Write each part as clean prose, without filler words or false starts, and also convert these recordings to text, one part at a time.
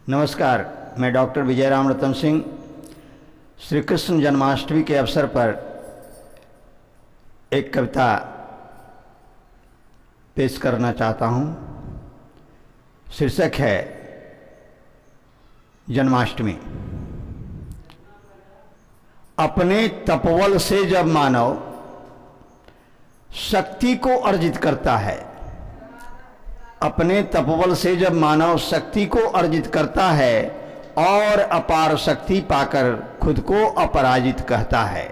नमस्कार, मैं डॉक्टर विजयराम रतन सिंह श्री कृष्ण जन्माष्टमी के अवसर पर एक कविता पेश करना चाहता हूँ। शीर्षक है जन्माष्टमी। अपने तपबल से जब मानव शक्ति को अर्जित करता है, अपने तपबल से जब मानव शक्ति को अर्जित करता है और अपार शक्ति पाकर खुद को अपराजित कहता है,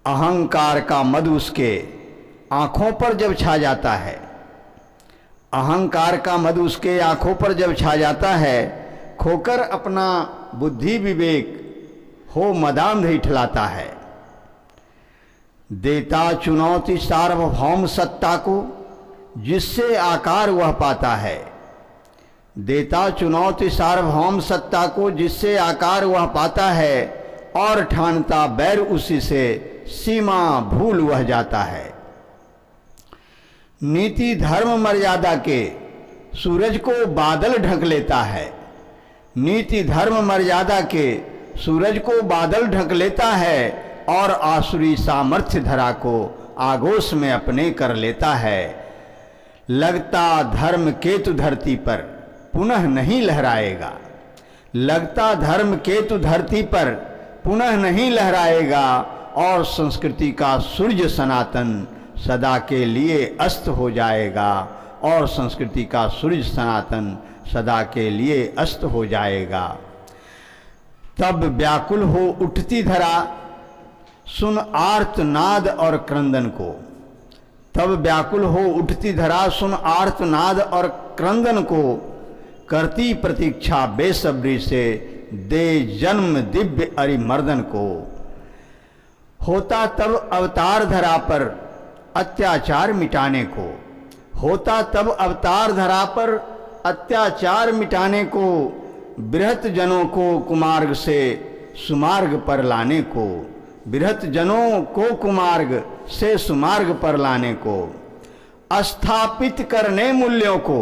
अहंकार का मधु उसके आंखों पर जब छा जाता है, अहंकार का मधु उसके आंखों पर जब छा जाता है, खोकर अपना बुद्धि विवेक हो मदांध इठलाता है। देता चुनौती सार्वभौम सत्ता को जिससे आकार वह पाता है, देता चुनौती सार्वभौम सत्ता को जिससे आकार वह पाता है, और ठानता बैर उसी से सीमा भूल वह जाता है। नीति धर्म मर्यादा के सूरज को बादल ढक लेता है, नीति धर्म मर्यादा के सूरज को बादल ढक लेता है, और आसुरी सामर्थ्य धरा को आगोश में अपने कर लेता है। लगता धर्म केतु धरती पर पुनः नहीं लहराएगा, लगता धर्म केतु धरती पर पुनः नहीं लहराएगा, और संस्कृति का सूर्य सनातन सदा के लिए अस्त हो जाएगा, और संस्कृति का सूर्य सनातन सदा के लिए अस्त हो जाएगा। तब व्याकुल हो उठती धरा सुन आर्तनाद और क्रंदन को, तब व्याकुल हो उठती धरा सुन आर्तनाद और क्रंदन को, करती प्रतीक्षा बेसब्री से दे जन्म दिव्य अरिमर्दन को। होता तब अवतार धरा पर अत्याचार मिटाने को, होता तब अवतार धरा पर अत्याचार मिटाने को, बृहत जनों को कुमार्ग से सुमार्ग पर लाने को, बृहत जनों को कुमार्ग से सुमार्ग पर लाने को। स्थापित करने मूल्यों को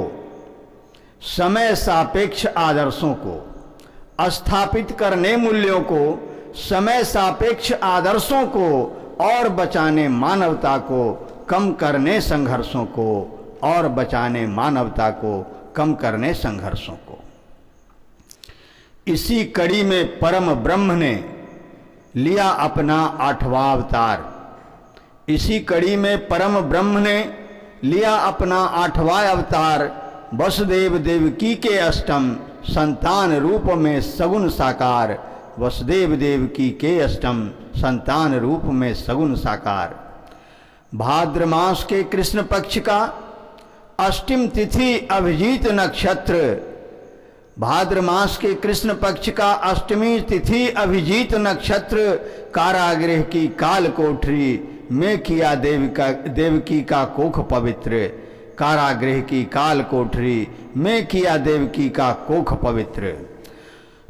समय सापेक्ष आदर्शों को, स्थापित करने मूल्यों को समय सापेक्ष आदर्शों को, और बचाने मानवता को कम करने संघर्षों को, और बचाने मानवता को कम करने संघर्षों को। इसी कड़ी में परम ब्रह्म ने लिया अपना 8वां अवतार, इसी कड़ी में परम ब्रह्म ने लिया अपना 8वां अवतार। वसुदेव देवकी के अष्टम संतान रूप में सगुण साकार, वसुदेव देवकी के अष्टम संतान रूप में सगुण साकार। भाद्र मास के कृष्ण पक्ष का अष्टम तिथि अभिजीत नक्षत्र, भाद्र मास के कृष्ण पक्ष का अष्टमी तिथि अभिजीत नक्षत्र, कारागृह की काल कोठरी में किया देवकी का कोख पवित्र, कारागृह की काल कोठरी में किया देवकी का कोख पवित्र।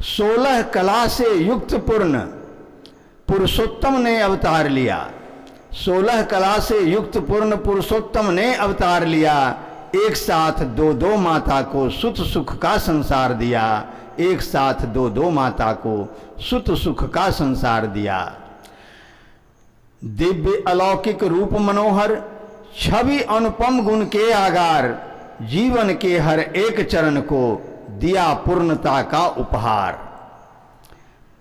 16 कला से युक्त पूर्ण पुरुषोत्तम ने अवतार लिया, 16 कला से युक्त पूर्ण पुरुषोत्तम ने अवतार लिया। एक साथ दो माता को सुत सुख का संसार दिया, एक साथ दो माता को सुत सुख का संसार दिया। दिव्य अलौकिक रूप मनोहर छवि अनुपम गुण के आगार, जीवन के हर एक चरण को दिया पूर्णता का उपहार।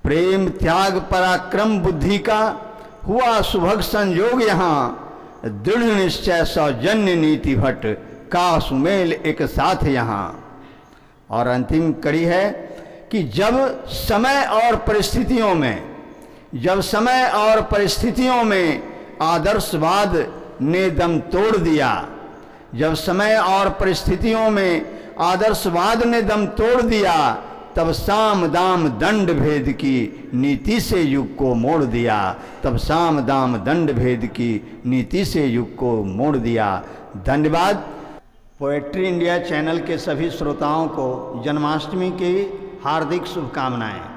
प्रेम त्याग पराक्रम बुद्धि का हुआ सुभग संयोग यहाँ, दृढ़ निश्चय सौजन्य नीति भट्ट का सुमेल एक साथ यहाँ। और अंतिम कड़ी है कि जब समय और परिस्थितियों में, जब समय और परिस्थितियों में आदर्शवाद ने दम तोड़ दिया, जब समय और परिस्थितियों में आदर्शवाद ने दम तोड़ दिया, तब साम दाम दंड भेद की नीति से युग को मोड़ दिया, तब साम दाम दंड भेद की नीति से युग को मोड़ दिया। धन्यवाद। पोएट्री इंडिया चैनल के सभी श्रोताओं को जन्माष्टमी की हार्दिक शुभकामनाएं।